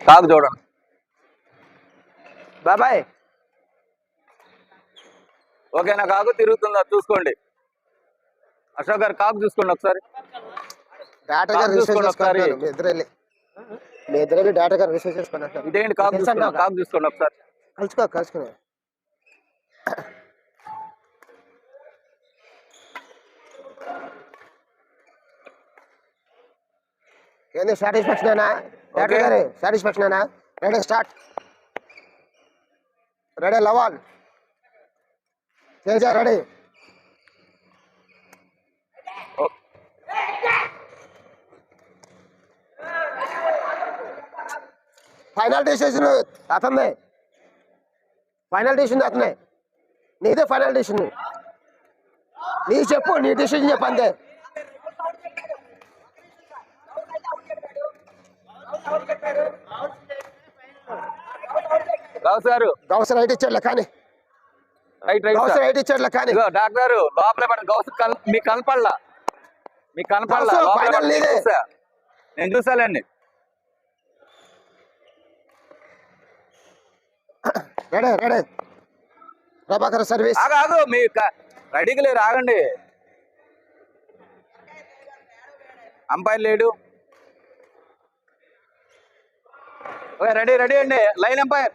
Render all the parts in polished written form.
కాకు చూడండి బాబాయ్. ఓకేనా? కాకు తిరుగుతుందా చూసుకోండి. అశోక్ గారు కాకు చూసుకోండి ఒకసారి. డేటా గారు రిసీవ్ చేసుకుంటున్నారు. మీ ఇద్దరు డేటా గారు రిసీవ్ చేసుకున్నారు. ఇదేంటి కాకు చూసుకోండి, కాకు చూసుకోండి ఒకసారి. కలుసుకునే ఏంది సాటిస్ఫాక్షనేనా? డేటా గారు సాటిస్ఫాక్షనేనా? Ready start. రెడీ లవాల్ తేజ రెడీ. ఫైనల్ డిసిషన్ అతనే. ఫైనల్ డిసిషన్ అతనే. నీదే ఫైనల్ డిసిషన్. నీ చెప్పు, నీ డిసిషన్ చెప్పు అంతే. గౌస్ రైట్ ఇచ్చాడు కానీ రైట్ ఇచ్చాడు కానీ డాక్టర్ లోపల గౌస్ మీకు కనపడలా, మీకు కనపడలా. నేను చూసాలండి. Ready ready Prabhakar service. ఆగు మీ రెడీకి లేరు, ఆగండి. అంపైర్ లేడు. ఓకే రెడీ రెడీ అండి. లైన్ అంపైర్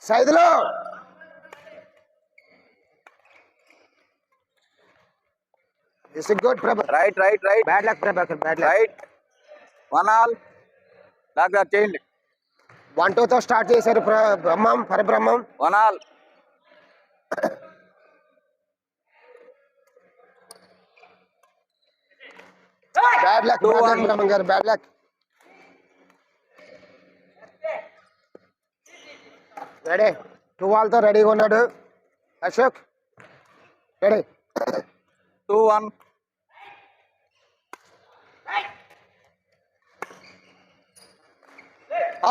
సైదులో. This is good, Prabhakar. Right right right. Bad luck, Prabhakar. Bad luck. Right 1 all. Doctor చేయండి. 1-2 తో స్టార్ట్ చేశారు బ్రహ్మం పరబ్రహ్మం. 1 all. బ్యాడ్ లక్ బ్రహ్మం గారు, బ్యాడ్ లక్. రెడీ 2 all తో రెడీగా ఉన్నాడు Ashok. Ready 2-1.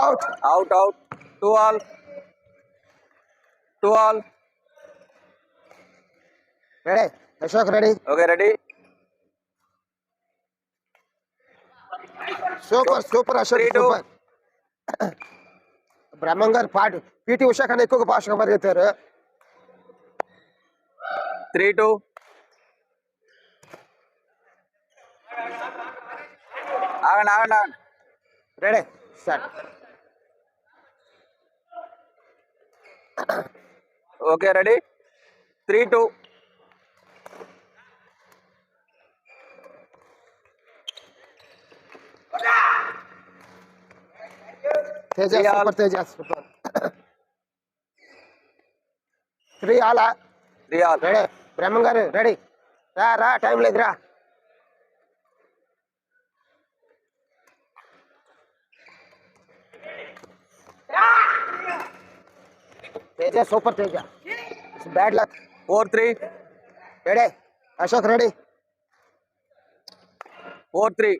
Out out out. 2 all. 2 all. Ready Ashok ready. Okay ready. Super super Ashok 3-2. Super. Brahmam గారు P T Usha కన్నా ఎక్కువగా భాషగా పరిగెత్తారు. 3-2. ఆగండి ఆగండి ఆగండి. Ready start. Okay ready. 3-2. Teja super, Teja super. 3 all. 3 all. Ready Brahmam గారు రెడీ. రా రా టైం లేదు రా. Teja super Teja. Bad luck. 4-3. Ready Ashok ready. 4-3.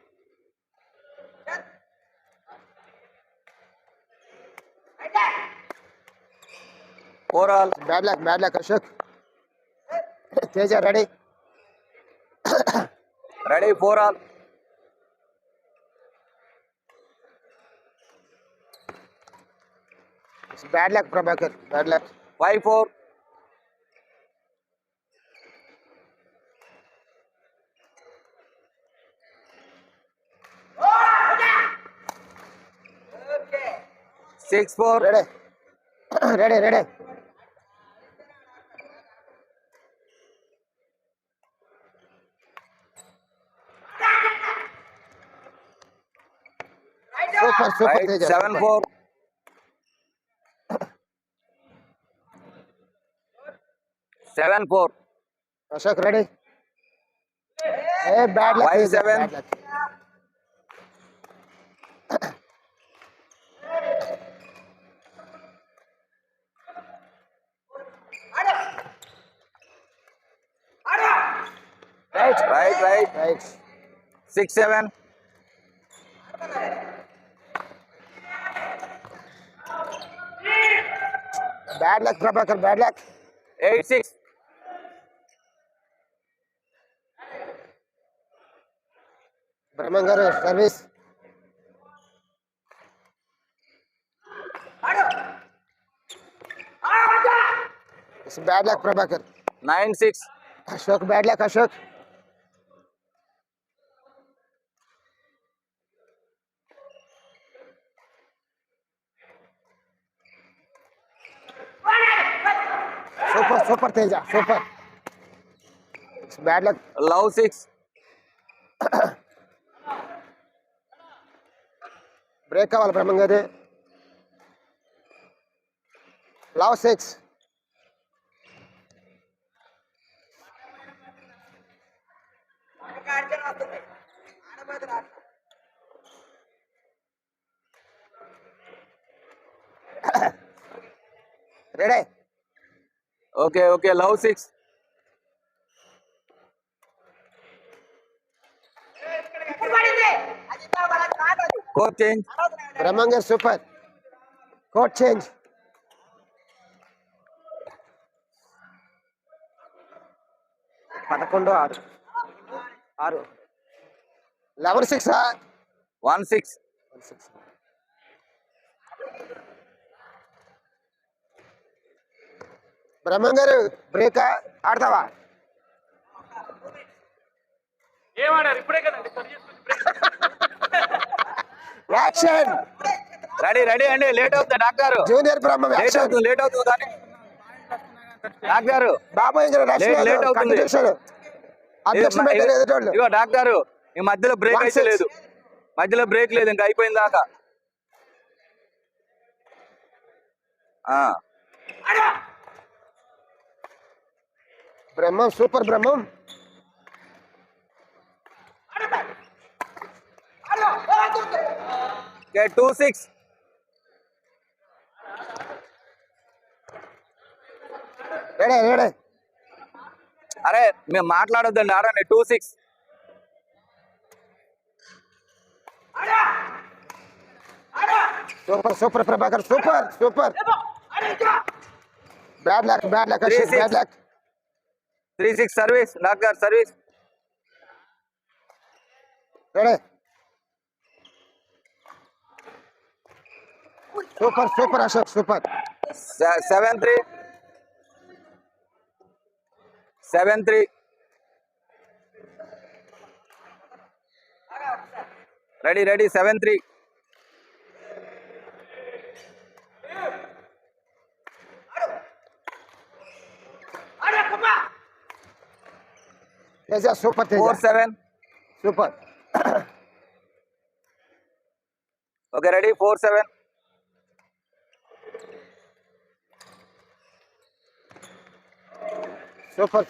Four all. Bad luck Ashok. Teja ready. Ready 4 all. Bad luck Prabhakar, bad luck. 5-4. Okay. 6-4. Ready ready ready. Super super Right. Teja. 7-4. 7-4. Ashok ready. ఏ bad luck. 5-7. Bad luck. Right. 6-7. Bad luck, Prabhakar, bad luck. 8-6. Brahman garu service. It's bad luck, Prabhakar. 9-6. Ashok, bad luck, Ashok. Super, Teja, super. It's bad luck. Love 6. Break కావాలి బ్రహ్మం గారు. Love 6. Ready? Okay. Love 6. Court change. బ్రహ్మం గారు super. Coat change. పదకొండు 6 11-6. 1-6. బ్రహ్మం గారు break ఆడతావా? ఏమన్నారు ఇప్పుడే కదండి action. Ready అండి. Late అవుతుంది డాక్టర్. జూనియర్ బ్రహ్మం యాక్షన్. లేట్ అవుతుంది కానీ డాక్టర్ బాబాయ్ గారు లేట్ అవుతుంది. అబ్జెక్షన్ పెట్టారు ఎదుటోళ్ళు. ఇగో డాక్టర్ ఈ మధ్యలో బ్రేక్ అయితే 1-6. లేదు. మధ్యలో బ్రేక్ లేదు, ఇంకా అయిపోయింది దాకా. బ్రహ్మం సూపర్. బ్రహ్మం 2-6. రెడీ. అరే మేము మాట్లాడొద్దండి, ఆడండి. 2-6. Super Prabhakar super. Bad luck 3-6. Bad luck. 3-6 service doctor, service. Ready. Super Ashok super. 7-3. Ready 7-3. Teja super. 4-7. Super. Okay ready 4-7.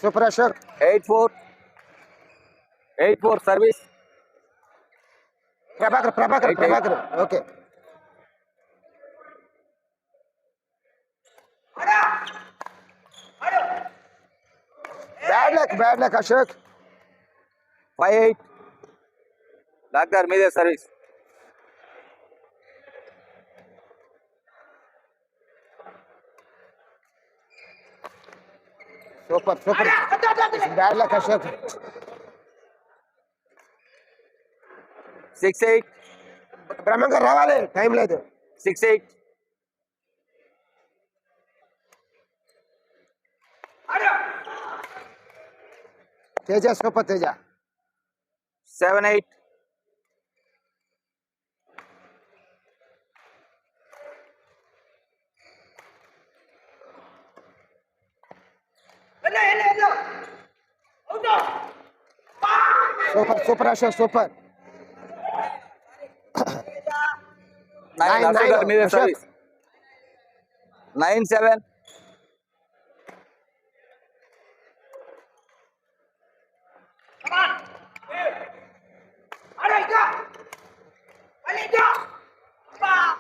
Super Ashok. 8-4 service. Prabhakar okay. Bad luck Ashok. 5-8 doctor, మీదే service. Super bad luck Ashok. 6-8. బ్రహ్మంగా రావాలి, టైం లేదు. 6-8. Teja super. 7-8. Super Ashok super. 9 Ashok గారు మీదే service. 9-7.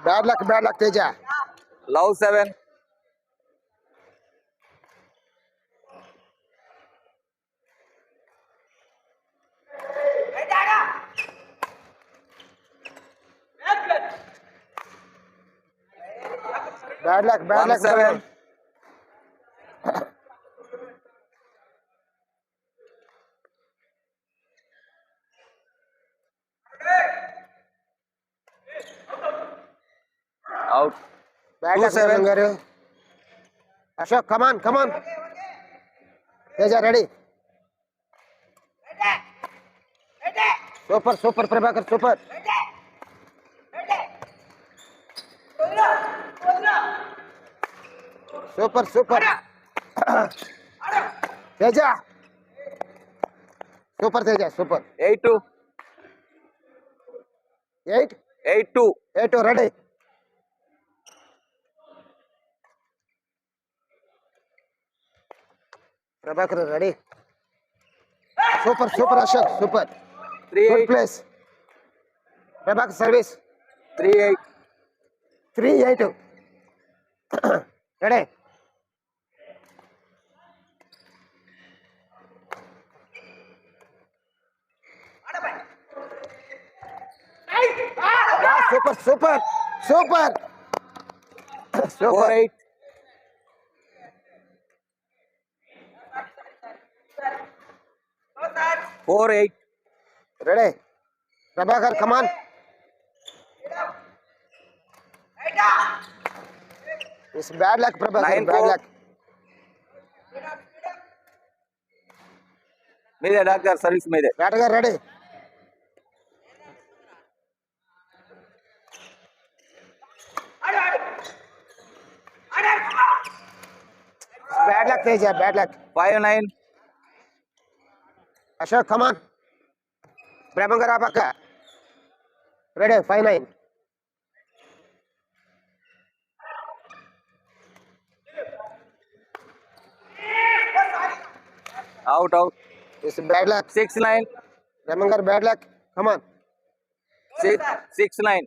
Bad luck Teja. Love 7. Bad luck 1-7. Out. Bad luck 2-7 గారు. Ashok come on come on. Teja ready. Super super Prabhakar super. Super super Teja. Super Teja super. 8-2. 8 8-2. 8 ready. Prabhakar ready. Super super Ashok super. 3-8. Good place. Prabhakar service. 3-8. 3-8 ready. Super super super super. 4-8. 4-8. Ready. Prabhakar come on. It's bad luck Prabhakar 9-4. Bad luck. మీదే doctor service మీదే. బ్యాటగారు ready. Bad luck Teja bad luck. 5-9. Ashok come on. బ్రహ్మంగారు ఆ పక్క ready. 5-9. Out out. It's bad luck. 6-9. బ్రహ్మంగారు bad luck come on. 6-9.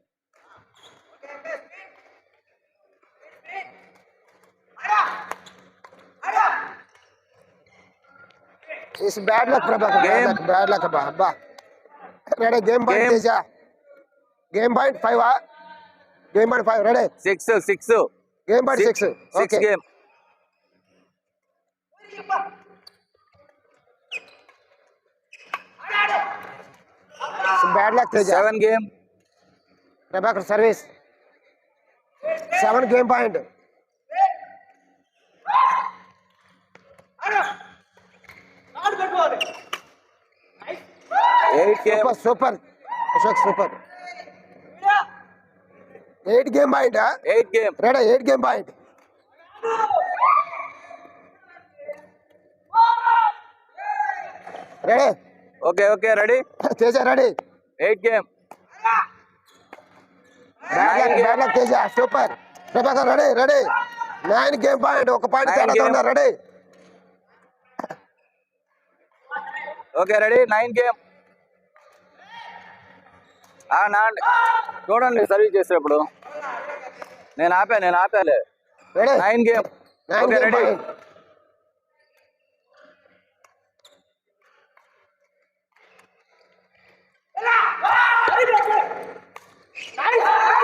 It's bad luck Prabhakar bad Game. Luck bad luck అబ్బా అబ్బా. Ready. Game point Game. Teja. Game point 5. Game point 5 ready. 6. Game point 6 6 okay. Game. Bad luck Teja. 7 game. Prabhakar service. 7 game point. 8 game. Super super Ashok super. 8 game point 8 game. Ready. 8 game point. Ready. Okay ready. Teja ready. 8 game. Bad luck Teja super. Prabhakar ready ready. 9 game point. ఒక point 9 తేడా game. ఉన్నారు ready. Okay ready. 9 game. చూడండి service చేసేటప్పుడు నేను ఆపాలే. Ready. 9 game. 9 okay game ready. Point.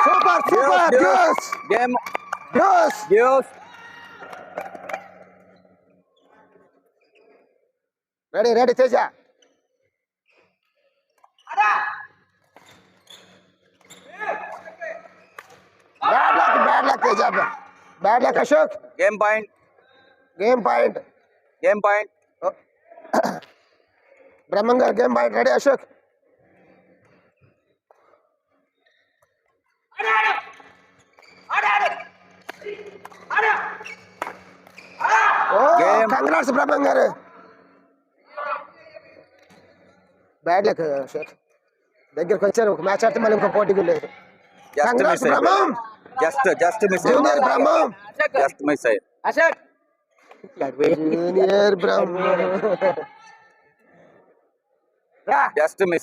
Super super deuce game. Deuce. Deuce. Ready ready Teja. Bad luck Teja. Bad luck Ashok. Game point. Game point. బ్రహ్మంగారు game point ready Ashok. ఓ Game. Congrats బ్రహ్మంగారు. Bad luck Ashok. దగ్గరికి వచ్చారు. ఒక మ్యాచ్ ఆడితే మళ్ళీ ఇంకో పోటీకి లేదు. Just congrats miss Brahmam. Just miss junior Brahmam. Just miss అయ్యి. Ashok junior Brahmam. Just miss